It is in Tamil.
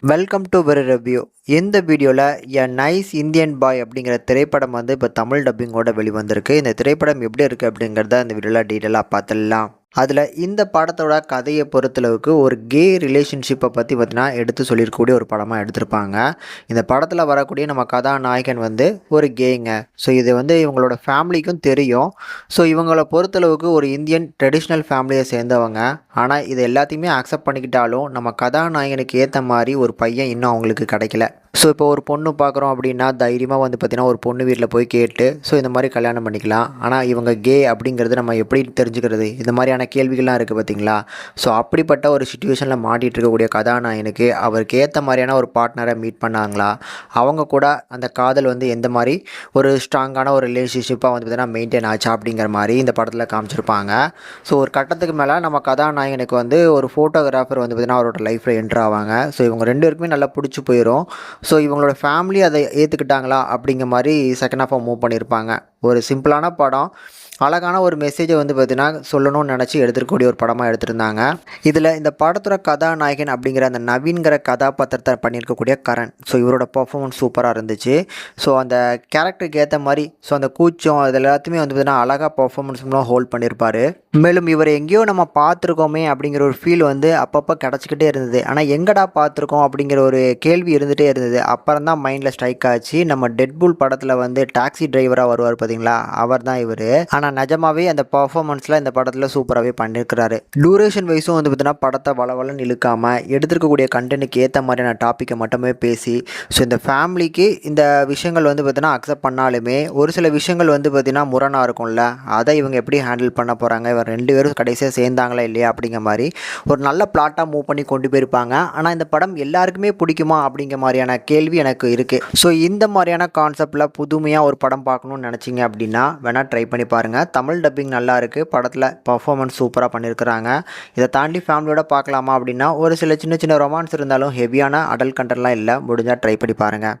Welcome to very review. இந்த வீடியோவில் எ நைஸ் இந்தியன் பாய் அப்படிங்கிற திரைப்படம் இப்போ தமிழ் டப்பிங்கோட வெளிவந்திருக்கு. இந்த திரைப்படம் எப்படி இருக்குது அப்படிங்கிறத இந்த வீடியோவில் டீட்டெயிலாக பார்த்துடலாம். அதில் இந்த படத்தோட கதையை பொறுத்தளவுக்கு ஒரு கே ரிலேஷன்ஷிப்பை பற்றி பார்த்தீங்கன்னா எடுத்து சொல்லியிருக்கக்கூடிய ஒரு படமாக எடுத்திருப்பாங்க. இந்த படத்தில் வரக்கூடிய நம்ம கதாநாயகன் ஒரு கேங்க. ஸோ இது இவங்களோட ஃபேமிலிக்கும் தெரியும். ஸோ இவங்கள பொறுத்தளவுக்கு ஒரு இந்தியன் ட்ரெடிஷ்னல் ஃபேமிலியை சேர்ந்தவங்க. ஆனால் இது எல்லாத்தையுமே அக்செப்ட் பண்ணிக்கிட்டாலும் நம்ம கதாநாயகனுக்கு ஏற்ற மாதிரி ஒரு பையன் இன்னும் அவங்களுக்கு கிடைக்கல. ஸோ இப்போ ஒரு பொண்ணு பார்க்குறோம் அப்படின்னா தைரியமாக பார்த்திங்கன்னா ஒரு பொண்ணு வீட்டில் போய் கேட்டு இந்த மாதிரி கல்யாணம் பண்ணிக்கலாம். ஆனால் இவங்க கே அப்படிங்கிறது நம்ம எப்படி தெரிஞ்சுக்கிறது? இந்த மாதிரியான கேள்விகள்லாம் இருக்குது பார்த்திங்களா. ஸோ அப்படிப்பட்ட ஒரு சுச்சுவேஷனில் மாட்டிகிட்டு இருக்கக்கூடிய கதாநாயகனுக்கு அவருக்கு ஏற்ற மாதிரியான ஒரு பார்ட்னரை மீட் பண்ணாங்களா? அவங்க கூட அந்த காதல் எந்த மாதிரி ஒரு ஸ்ட்ராங்கான ஒரு ரிலேஷன்ஷிப்பாக பார்த்திங்கன்னா மெயின்டைன் ஆச்சா அப்படிங்கிற மாதிரி இந்த படத்தில் காமிச்சிருப்பாங்க. ஸோ ஒரு கட்டத்துக்கு மேலே நம்ம கதாநாயகனுக்கு ஒரு ஃபோட்டோகிராஃபர் பார்த்திங்கன்னா அவரோட லைஃப்பில் என்ட்ரு ஆவாங்க. ஸோ இவங்க ரெண்டு பேருக்குமே நல்லா பிடிச்சி போயிடும். ஸோ இவங்களோட ஃபேமிலி அதை ஏற்றுக்கிட்டாங்களா அப்படிங்கிற மாதிரி செகண்ட் ஹாஃபாக மூவ் பண்ணியிருப்பாங்க. ஒரு சிம்பிளான படம், அழகான ஒரு மெசேஜை பார்த்திங்கன்னா சொல்லணும்னு நினச்சி எடுத்துருக்கக்கூடிய ஒரு படமாக எடுத்திருந்தாங்க. இதில் இந்த படத்தோட கதாநாயகன் அப்படிங்கிற அந்த நவீன்கிற கதாபாத்திரத்தை பண்ணியிருக்கக்கூடிய கரண். ஸோ இவரோட பர்ஃபார்மன்ஸ் சூப்பராக இருந்துச்சு. ஸோ அந்த கேரக்டருக்கு ஏற்ற மாதிரி அந்த கூச்சம் அது எல்லாத்தையுமே பார்த்திங்கன்னா அழகாக பர்ஃபார்மன்ஸ் மூலம் ஹோல்ட் பண்ணியிருப்பார். மேலும் இவர் எங்கேயோ நம்ம பார்த்துருக்கோமே அப்படிங்கிற ஒரு ஃபீல் அப்பப்போ கிடச்சிக்கிட்டே இருந்தது. ஆனால் எங்கடா பார்த்துருக்கோம் அப்படிங்கிற ஒரு கேள்வி இருந்துகிட்டே இருந்தது. அப்புறம் தான் மைண்டில் ஸ்ட்ரைக் ஆச்சு. நம்ம டெட்பூல் படத்தில் டாக்ஸி டிரைவராக வருவார் பார்த்தீங்களா, அவர் தான் இவர். ஆனால் நிஜமாவே அந்த பர்ஃபார்மன்ஸில் இந்த படத்தில் சூப்பராகவே பண்ணியிருக்கிறாரு. டூரேஷன் வைஸும் பார்த்தீங்கன்னா படத்தை வளவலன்னு இழுக்காமல் எடுத்துருக்கக்கூடிய கண்டென்ட்டுக்கு ஏற்ற மாதிரியான டாப்பிக்கை மட்டுமே பேசி இந்த ஃபேமிலிக்கு இந்த விஷயங்கள் பார்த்தீங்கன்னா அக்செப்ட் பண்ணாலுமே ஒரு சில விஷயங்கள் பார்த்தீங்கன்னா முரணாக இருக்கும்ல, அதை இவங்க எப்படி ஹேண்டில் பண்ண போகிறாங்க, இவர் ரெண்டு பேரும் கடைசியாக சேர்ந்தாங்களா இல்லையா அப்படிங்கிற மாதிரி ஒரு நல்ல பிளாட்டாக மூவ் பண்ணி கொண்டு போயிருப்பாங்க. ஆனால் இந்த படம் எல்லாருக்குமே பிடிக்குமா அப்படிங்கிற மாதிரியான கேள்வி எனக்கு இருக்குது. ஸோ இந்த மாதிரியான கான்செப்டில் புதுமையாக ஒரு படம் பார்க்கணுன்னு நினச்சிங்க அப்படின்னா வேணால் ட்ரை பண்ணி பாருங்கள். தமிழ் டப்பிங் நல்லா இருக்குது. படத்தில் பர்ஃபார்மன்ஸ் சூப்பராக பண்ணியிருக்கிறாங்க. இதை தாண்டி ஃபேமிலியோட பார்க்கலாமா அப்படின்னா ஒரு சில சின்ன சின்ன ரொமான்ஸ் இருந்தாலும் ஹெவியான அடல்ட் கண்டென்ட்லாம் இல்லை. முடிஞ்சால் ட்ரை பண்ணி பாருங்கள்.